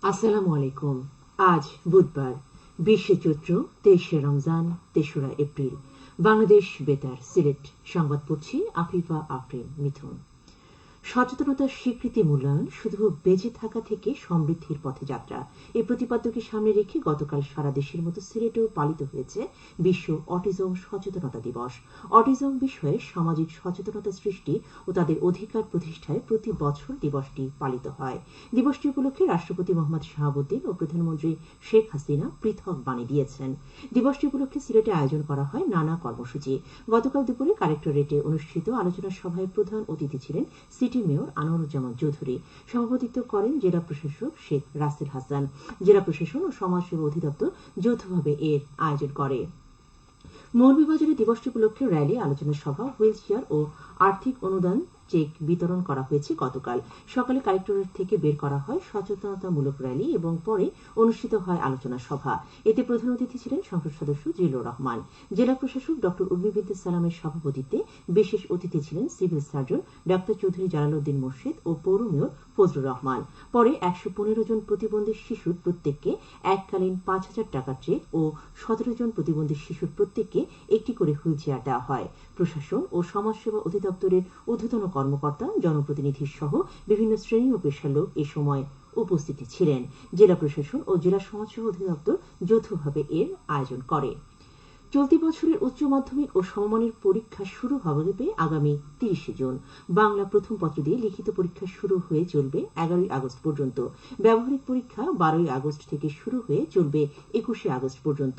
আসসালামু আলাইকুম। আজ বুধবার 20শে চৈত্র, 23শে রমজান, 3রা এপ্রিল। বাংলাদেশ বেতার সিলেট সংবাদ পড়ছি আফিফা আফরিন মিথুন। সচেতনতার স্বীকৃতি মূল্যায়ন শুধু বেঁচে থাকা থেকে সমৃদ্ধির পথে যাত্রা, এই প্রতিপাদ্যকে সামনে রেখে গতকাল সারা দেশের মতো সিলেটেও পালিত হয়েছে বিশ্ব অটিজম সচেতনতা দিবস। অটিজম বিষয়ে সামাজিক সচেতনতা সৃষ্টি ও তাদের অধিকার প্রতিষ্ঠায় প্রতি বছর দিবসটি পালিত হয়। দিবসটি উপলক্ষে রাষ্ট্রপতি মোহাম্মদ শাহাবুদ্দিন ও প্রধানমন্ত্রী শেখ হাসিনা পৃথক বাণী দিয়েছেন। দিবসটি উপলক্ষে সিলেটে আয়োজন করা হয় নানা কর্মসূচি। গতকাল দুপুরে কালেক্টরেটে অনুষ্ঠিত আলোচনা সভায় প্রধান অতিথি ছিলেন সিটি মেয়র আনোয়ারুজ্জামান চৌধুরী। সভাপতিত্ব করেন জেলা প্রশাসক শেখ রাসেল হাসান। জেলা প্রশাসন ও সমাজসেবা অধিদপ্তর যৌথভাবে এর আয়োজন করে। মৌলভীবাজারে দিবসটি উপলক্ষে র্যালি, আলোচনা সভা, হুইল চেয়ার ও আর্থিক অনুদান চেক বিতরণ করা হয়েছে। গতকাল সকালে কালেক্টরেট থেকে বের করা হয় সচেতনতামূলক র্যালি এবং পরে অনুষ্ঠিত হয় আলোচনা সভা। এতে প্রধান অতিথি ছিলেন সংসদ সদস্য জিল্লুর রহমান। জেলা প্রশাসক ড উর্মি বিনতে সালামের সভাপতিত্বে বিশেষ অতিথি ছিলেন civil surgeon doctor Chowdhury Jalaluddin Morshed ও পৌর মেয়র ফজলুর রহমান। পরে 115 জন প্রতিবন্ধী শিশুর প্রত্যেককে এককালীন 5,000 টাকার চেক ও 17 জন প্রতিবন্ধী শিশুর প্রত্যেককে একটি করে হুইল চেয়ার দেওয়া হয়। প্রশাসন ও সমাজসেবা অধিদপ্তরের ঊর্ধ্বতন কর্মকর্তা, জনপ্রতিনিধি সহ বিভিন্ন শ্রেণী ও পেশার লোক এ সময় উপস্থিত ছিলেন। জেলা প্রশাসন ও জেলা সমাজসেবা অধিদপ্তর যৌথভাবে এর আয়োজন করে। চলতি বছরের উচ্চ মাধ্যমিক ও সমমানের পরীক্ষা শুরু হবে আগামী 30শে জুন। বাংলা প্রথম পত্র দিয়ে লিখিত পরীক্ষা শুরু হয়ে চলবে 11ই আগস্ট পর্যন্ত। ব্যবহারিক পরীক্ষা 12ই আগস্ট থেকে শুরু হয়ে চলবে 21শে আগস্ট পর্যন্ত।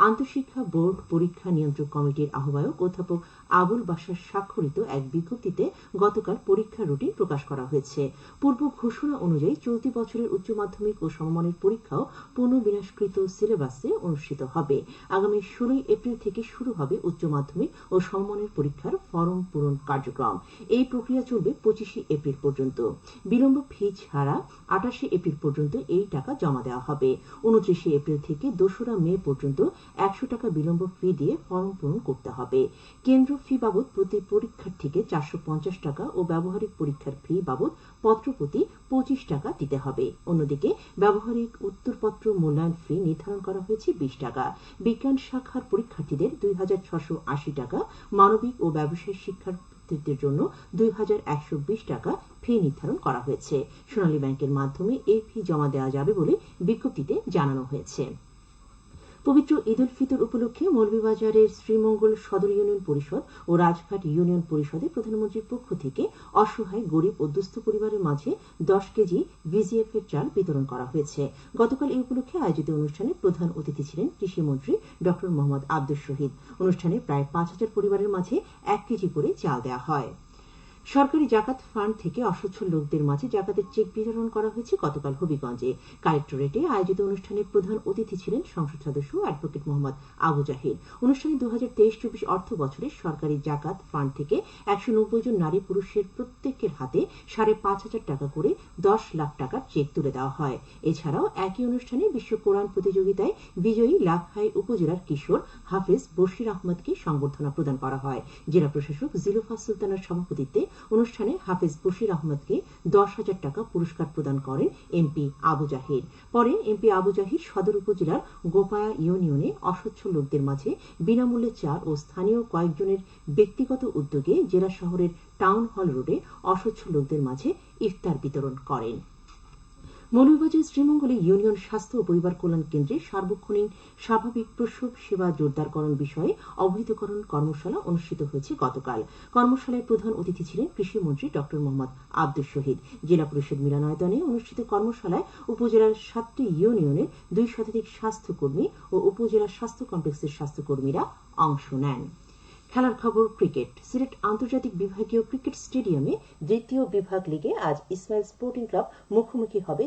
আন্তঃশিক্ষা বোর্ড পরীক্ষা নিয়ন্ত্রক কমিটির আহ্বায়ক অধ্যাপক আবুল বাশার স্বাক্ষরিত এক বিজ্ঞপ্তিতে গতকাল পরীক্ষার রুটিন প্রকাশ করা হয়েছে। পূর্ব ঘোষণা অনুযায়ী চলতি বছরের উচ্চ মাধ্যমিক ও সমমানের পরীক্ষাও পুনর্বিন্যাসকৃত সিলেবাসে অনুষ্ঠিত হবে। আগামী 16ই এপ্রিল থেকে শুরু হবে উচ্চ মাধ্যমিক ও সমমানের পরীক্ষার ফরম পূরণ কার্যক্রম। এই প্রক্রিয়া চলবে 25শে এপ্রিল পর্যন্ত। বিলম্ব ফি ছাড়া 28শে এপ্রিল পর্যন্ত এই টাকা জমা দেওয়া হবে। 29শে এপ্রিল থেকে 2রা মে পর্যন্ত 100 টাকা বিলম্ব ফি দিয়ে ফরম পূরণ করতে হবে। কেন্দ্র ফি বাবদ প্রতি পরীক্ষার্থীকে 450 টাকা ও ব্যবহারিক পরীক্ষার ফি বাবদ পত্র প্রতি 25 টাকা দিতে হবে। অন্যদিকে ব্যবহারিক উত্তরপত্র মূল্যায়ন ফি নির্ধারণ করা হয়েছে 20 টাকা। বিজ্ঞান শাখার পরীক্ষার্থীদের 2,680 টাকা, মানবিক ও ব্যবসায় শিক্ষার্থীদের জন্য 2,120 টাকা ফি নির্ধারণ করা হয়েছে। সোনালী ব্যাংকের মাধ্যমে এই ফি জমা দেওয়া যাবে বলে বিজ্ঞপ্তিতে জানানো হয়েছে। পবিত্র ঈদ উল ফিতর উপলক্ষে মৌলভীবাজারের শ্রীমঙ্গল সদর ইউনিয়ন পরিষদ ও রাজঘাট ইউনিয়ন পরিষদে প্রধানমন্ত্রীর পক্ষ থেকে অসহায়, গরিব ও দুস্থ পরিবারের মাঝে 10 কেজি ভিজিএফ এর চাল বিতরণ করা হয়েছে। গতকাল এই উপলক্ষে আয়োজিত অনুষ্ঠানে প্রধান অতিথি ছিলেন কৃষিমন্ত্রী ড মোহাম্মদ আব্দুস শহীদ। অনুষ্ঠানে প্রায় 5,000 পরিবারের মাঝে 1 কেজি করে চাল দেওয়া হয়। সরকারি জাকাত ফান্ড থেকে অসচ্ছল লোকদের মাঝে জাকাতের চেক বিতরণ করা হয়েছে গতকাল হবিগঞ্জে। কালেক্টরেটে আয়োজিত অনুষ্ঠানে প্রধান অতিথি ছিলেন সংসদ সদস্য অ্যাডভোকেট মোহাম্মদ আবু জাহির। অনুষ্ঠানে 2023-24 অর্থ বছরে সরকারি জাকাত ফান্ড থেকে 190 জন নারী পুরুষের প্রত্যেকের হাতে 5,500 টাকা করে 10 লাখ টাকার চেক তুলে দেওয়া হয়। এছাড়াও একই অনুষ্ঠানে বিশ্ব কোরআন প্রতিযোগিতায় বিজয়ী লাকহাই উপজেলার কিশোর হাফেজ বশির আহমদকে সংবর্ধনা প্রদান করা হয়। জেলা প্রশাসক জিলুফা সুলতানার সভাপতিত্বে অনুষ্ঠানে হাফেজ বশির আহমদকে 10,000 টাকা পুরস্কার প্রদান করেন এমপি আবু জাহির। পরে এমপি আবু জাহির সদর উপজেলার গোপায়া ইউনিয়নে অসচ্ছল লোকদের মাঝে বিনামূল্যে চাল ও স্থানীয় কয়েকজনের ব্যক্তিগত উদ্যোগে জেলা শহরের টাউন হল রোডে অসচ্ছল লোকদের মাঝে ইফতার বিতরণ করেন। মৌলভীবাজার শ্রীমঙ্গলে ইউনিয়ন স্বাস্থ্য ও পরিবার কল্যাণ কেন্দ্রে সার্বক্ষণিক স্বাভাবিক প্রসব সেবা জোরদারকরণ বিষয়ে অবহিতকরণ কর্মশালা অনুষ্ঠিত হয়েছে গতকাল। কর্মশালায় প্রধান অতিথি ছিলেন কৃষিমন্ত্রী ড মোহাম্মদ আব্দুস শহীদ। জেলা পরিষদ মিলনায়তনে অনুষ্ঠিত কর্মশালায় উপজেলার 7টি ইউনিয়নের 2 শতাধিক স্বাস্থ্যকর্মী ও উপজেলা স্বাস্থ্য কমপ্লেক্সের স্বাস্থ্যকর্মীরা অংশ নেন। খেলার খবর ক্রিকেট। সিলেট আন্তর্জাতিক বিভাগীয় ক্রিকেট স্টেডিয়ামে দ্বিতীয় বিভাগ লিগে আজ ইসমাইল স্পোর্টিং ক্লাব মুখোমুখি হবে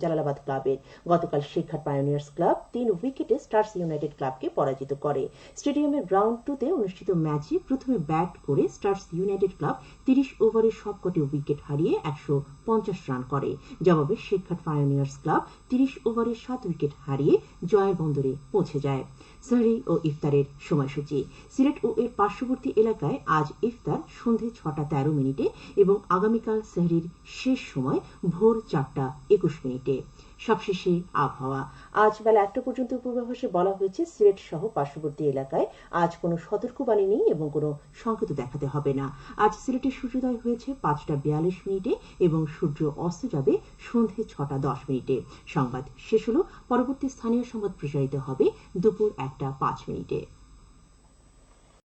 জালালাবাদ ক্লাবের। গতকাল শেখার পায়োনিয়ার্স ক্লাব 3 উইকেটে স্টার্স ইউনাইটেড ক্লাবকে পরাজিত করে। স্টেডিয়ামের রাউন্ড 2-তে অনুষ্ঠিত ম্যাচে প্রথমে ব্যাট করে স্টার্স ইউনাইটেড ক্লাব 30 ওভারে সবকটি উইকেট হারিয়ে 150 রান করে। জবাবে শেখার পায়োনিয়ার্স ক্লাব 30 ওভারে 7 উইকেট হারিয়ে জয়ের বন্দরে পৌঁছে যায়। সাহরি ও ইফতারের সময়সূচি। সিলেট ও এর পার্শ্ববর্তী এলাকায় আজ ইফতার সন্ধে 6:13 এবং আগামীকাল সেহরির শেষ সময় ভোর 4:21। সবশেষে আবহাওয়া। আজ বেলা 1টা পর্যন্ত পূর্বাভাসে বলা হয়েছে সিলেট সহ পার্শ্ববর্তী এলাকায় আজ কোনো সতর্কবাণী নেই এবং কোনো সংকেত দেখাতে হবে না। আজ সিলেটের সূর্যোদয় হয়েছে 5:42 এবং সূর্য অস্ত যাবে সন্ধে 6:10। সংবাদ শেষ হলো। পরবর্তী স্থানীয় সংবাদ প্রচারিত হবে দুপুর 1:05।